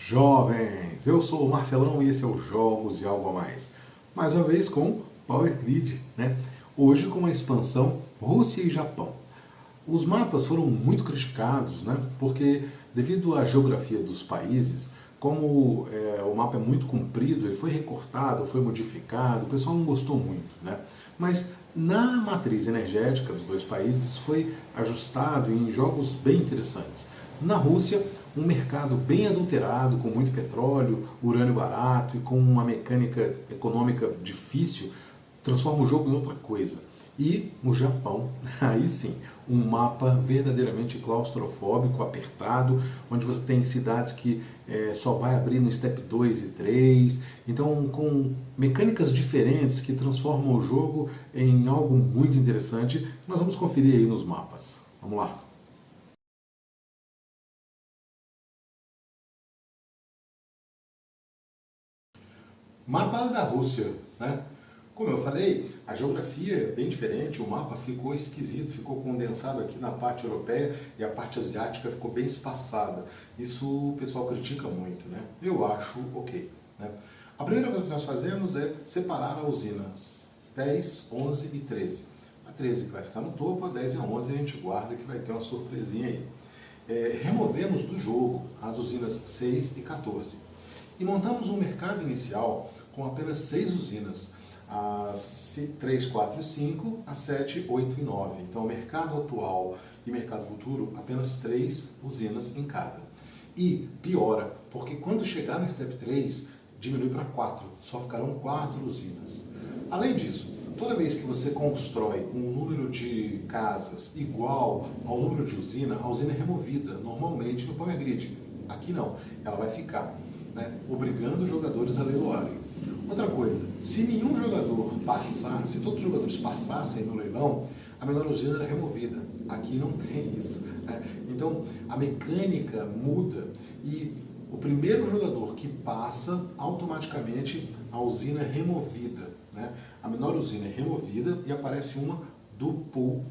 Jovens, eu sou o Marcelão e esse é o Jogos e Algo a Mais. Mais uma vez com Power Grid, né? Hoje com a expansão Rússia e Japão. Os mapas foram muito criticados, né? Porque devido à geografia dos países, como o mapa é muito comprido, ele foi recortado, foi modificado, o pessoal não gostou muito, né? Mas na matriz energética dos dois países foi ajustado em jogos bem interessantes. Na Rússia, um mercado bem adulterado, com muito petróleo, urânio barato e com uma mecânica econômica difícil, transforma o jogo em outra coisa. E no Japão, aí sim, um mapa verdadeiramente claustrofóbico, apertado, onde você tem cidades que só vai abrir no Step 2 e 3, então com mecânicas diferentes que transformam o jogo em algo muito interessante, nós vamos conferir aí nos mapas. Vamos lá! Mapa da Rússia, né? Como eu falei, a geografia é bem diferente, o mapa ficou esquisito, ficou condensado aqui na parte europeia e a parte asiática ficou bem espaçada. Isso o pessoal critica muito, né? Eu acho ok, né? A primeira coisa que nós fazemos é separar as usinas 10, 11 e 13. A 13 que vai ficar no topo, a 10 e a 11 a gente guarda que vai ter uma surpresinha aí. Removemos do jogo as usinas 6 e 14 e montamos um mercado inicial com apenas 6 usinas, as 3, 4 e 5, as 7, 8 e 9. Então, mercado atual e mercado futuro, apenas 3 usinas em cada. E piora, porque quando chegar no Step 3, diminui para 4, só ficarão 4 usinas. Além disso, toda vez que você constrói um número de casas igual ao número de usina, a usina é removida, normalmente no Power Grid. Aqui não, ela vai ficar, né, obrigando os jogadores a leiloarem. Outra coisa, se nenhum jogador passar, se todos os jogadores passassem no leilão, a menor usina era removida. Aqui não tem isso, né? Então a mecânica muda e o primeiro jogador que passa, automaticamente a usina é removida, né? A menor usina é removida e aparece uma do pool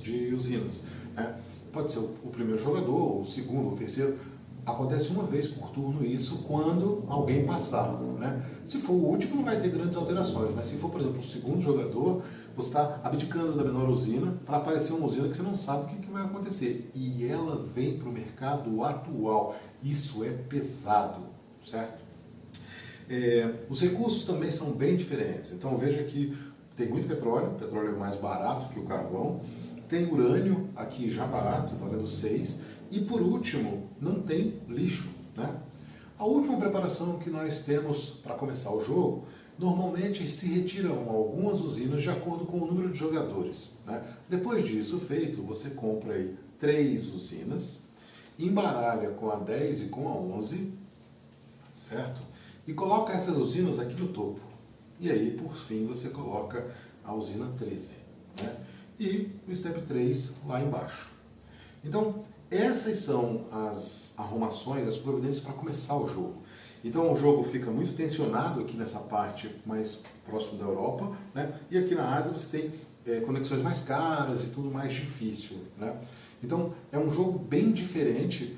de usinas, né? Pode ser o primeiro jogador, o segundo, o terceiro. Acontece uma vez por turno isso quando alguém passar, né? Se for o último não vai ter grandes alterações, mas se for, por exemplo, o segundo jogador, você está abdicando da menor usina para aparecer uma usina que você não sabe o que vai acontecer. E ela vem para o mercado atual. Isso é pesado, certo? Os recursos também são bem diferentes. Então veja que tem muito petróleo, o petróleo é mais barato que o carvão, tem urânio aqui já barato, valendo 6, e por último, não tem lixo, né? A última preparação que nós temos para começar o jogo, normalmente se retiram algumas usinas de acordo com o número de jogadores, né? Depois disso feito, você compra aí 3 usinas, embaralha com a 10 e com a 11, certo? E coloca essas usinas aqui no topo. E aí, por fim, você coloca a usina 13, né? E o Step 3 lá embaixo. Então, essas são as arrumações, as providências para começar o jogo. Então o jogo fica muito tensionado aqui nessa parte mais próximo da Europa, né? E aqui na Ásia você tem conexões mais caras e tudo mais difícil, né? Então é um jogo bem diferente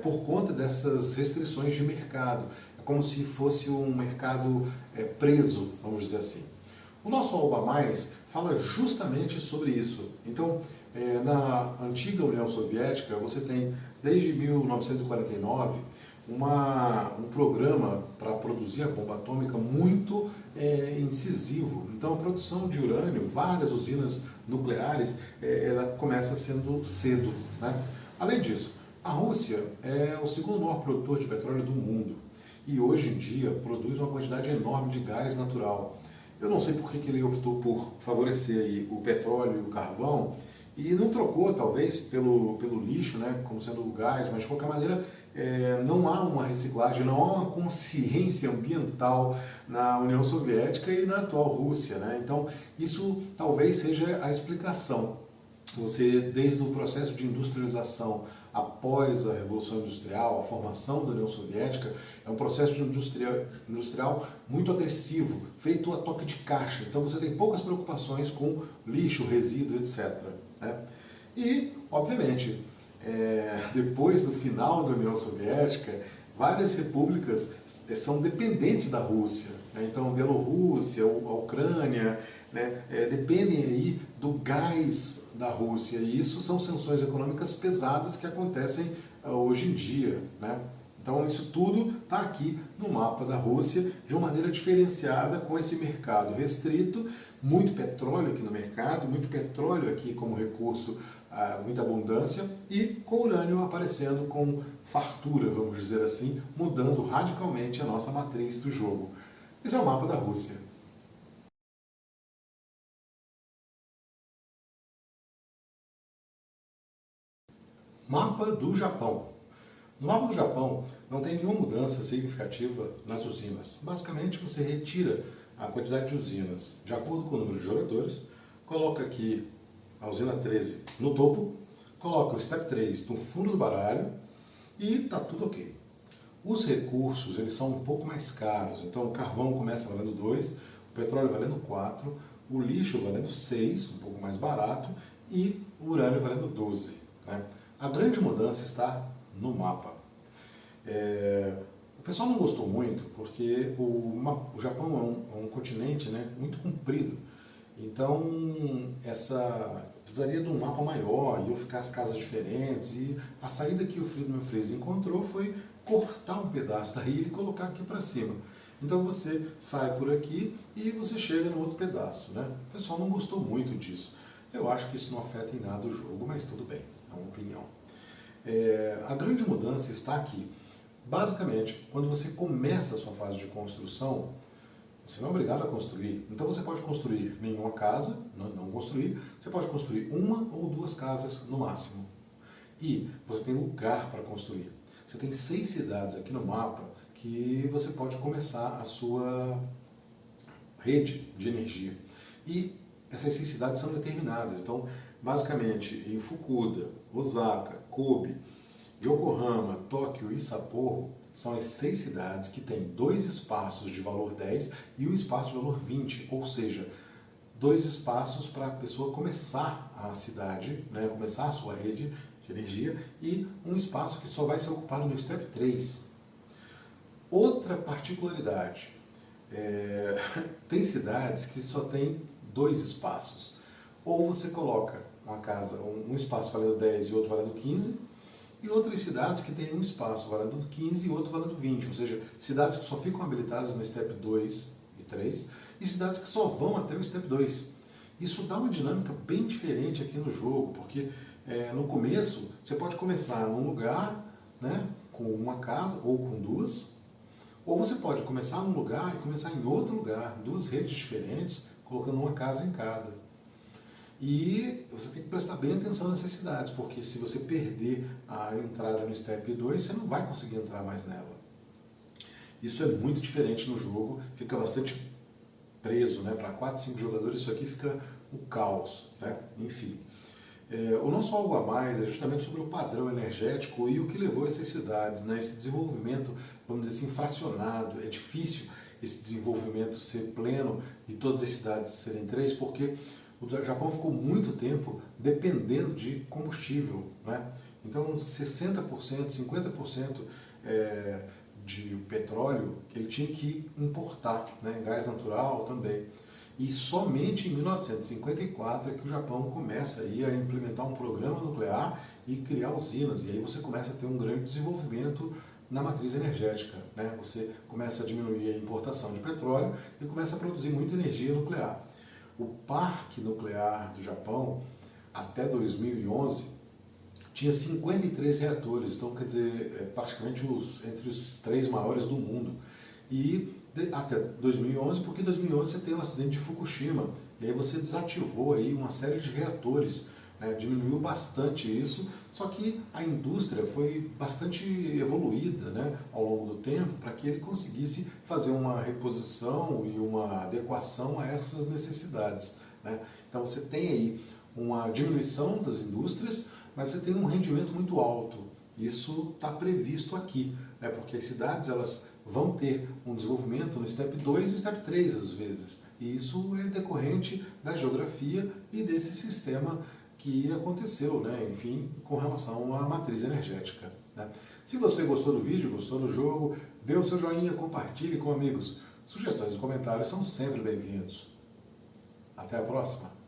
por conta dessas restrições de mercado. É como se fosse um mercado preso, vamos dizer assim. O nosso Algo a Mais fala justamente sobre isso. Então, na antiga União Soviética, você tem, desde 1949, um programa para produzir a bomba atômica muito incisivo. Então, a produção de urânio, várias usinas nucleares, ela começa sendo cedo, né? Além disso, a Rússia é o segundo maior produtor de petróleo do mundo e hoje em dia produz uma quantidade enorme de gás natural. Eu não sei por que ele optou por favorecer aí o petróleo e o carvão e não trocou, talvez, pelo lixo, né, como sendo o gás, mas de qualquer maneira não há uma reciclagem, não há uma consciência ambiental na União Soviética e na atual Rússia, né? Então isso talvez seja a explicação. Você, desde o processo de industrialização após a Revolução Industrial, a formação da União Soviética, é um processo industrial muito agressivo, feito a toque de caixa. Então você tem poucas preocupações com lixo, resíduo, etc., né? E, obviamente, depois do final da União Soviética, várias repúblicas são dependentes da Rússia, né? Então, a Bielorrússia, a Ucrânia, né, dependem aí do gás da Rússia, e isso são sanções econômicas pesadas que acontecem hoje em dia, né? Então isso tudo está aqui no mapa da Rússia de uma maneira diferenciada, com esse mercado restrito, muito petróleo aqui no mercado, muito petróleo aqui como recurso, muita abundância, e com urânio aparecendo com fartura, vamos dizer assim, mudando radicalmente a nossa matriz do jogo. Esse é o mapa da Rússia. Mapa do Japão. No mapa do Japão não tem nenhuma mudança significativa nas usinas. Basicamente você retira a quantidade de usinas de acordo com o número de jogadores, coloca aqui a usina 13 no topo, coloca o step 3 no fundo do baralho e está tudo ok. Os recursos eles são um pouco mais caros, então o carvão começa valendo 2, o petróleo valendo 4, o lixo valendo 6, um pouco mais barato, e o urânio valendo 12. Né? A grande mudança está no mapa. O pessoal não gostou muito porque o Japão é um continente, né, muito comprido. Então, precisaria de um mapa maior, iam ficar as casas diferentes, e a saída que o Friedman Freeze encontrou foi cortar um pedaço da ilha e colocar aqui para cima. Então você sai por aqui e você chega no outro pedaço, né? O pessoal não gostou muito disso. Eu acho que isso não afeta em nada o jogo, mas tudo bem, é uma opinião. A grande mudança está aqui. Basicamente, quando você começa a sua fase de construção, você não é obrigado a construir. Então você pode construir nenhuma casa, não construir, você pode construir uma ou duas casas no máximo. E você tem lugar para construir. Você tem 6 cidades aqui no mapa que você pode começar a sua rede de energia. E essas 6 cidades são determinadas. Então, basicamente, em Fukuda, Osaka, Kobe, Yokohama, Tóquio e Sapporo são as 6 cidades que têm 2 espaços de valor 10 e um espaço de valor 20, ou seja, 2 espaços para a pessoa começar a cidade, né, começar a sua rede de energia, e um espaço que só vai ser ocupado no Step 3. Outra particularidade, tem cidades que só tem 2 espaços. Ou você coloca uma casa, um espaço valendo 10 e outro valendo 15, e outras cidades que têm um espaço valendo 15 e outro valendo 20, ou seja, cidades que só ficam habilitadas no Step 2 e 3, e cidades que só vão até o Step 2. Isso dá uma dinâmica bem diferente aqui no jogo, porque no começo você pode começar num lugar, né, com uma casa ou com 2, ou você pode começar num lugar e começar em outro lugar, 2 redes diferentes, colocando uma casa em cada. E você tem que prestar bem atenção nessas cidades, porque se você perder a entrada no Step 2, você não vai conseguir entrar mais nela. Isso é muito diferente no jogo, fica bastante preso, né? Para 4, 5 jogadores isso aqui fica o caos, né? Enfim. O nosso algo a mais é justamente sobre o padrão energético e o que levou essas cidades, né? Esse desenvolvimento, vamos dizer assim, fracionado. É difícil esse desenvolvimento ser pleno e todas as cidades serem 3, porque o Japão ficou muito tempo dependendo de combustível, né? Então 60%, 50% de petróleo ele tinha que importar, né? Gás natural também. E somente em 1954 é que o Japão começa aí a implementar um programa nuclear e criar usinas. E aí você começa a ter um grande desenvolvimento na matriz energética, né? Você começa a diminuir a importação de petróleo e começa a produzir muita energia nuclear. O parque nuclear do Japão, até 2011, tinha 53 reatores, então quer dizer, praticamente entre os 3 maiores do mundo. E até 2011, porque em 2011 você tem o acidente de Fukushima, e aí você desativou aí uma série de reatores, né, diminuiu bastante isso, só que a indústria foi bastante evoluída, né, ao longo do tempo para que ele conseguisse fazer uma reposição e uma adequação a essas necessidades, né. Então você tem aí uma diminuição das indústrias, mas você tem um rendimento muito alto. Isso está previsto aqui, né, porque as cidades elas vão ter um desenvolvimento no Step 2 e Step 3 às vezes. E isso é decorrente da geografia e desse sistema que aconteceu, né? Enfim, com relação à matriz energética. Né? Se você gostou do vídeo, gostou do jogo, dê o seu joinha, compartilhe com amigos. Sugestões e comentários são sempre bem-vindos. Até a próxima!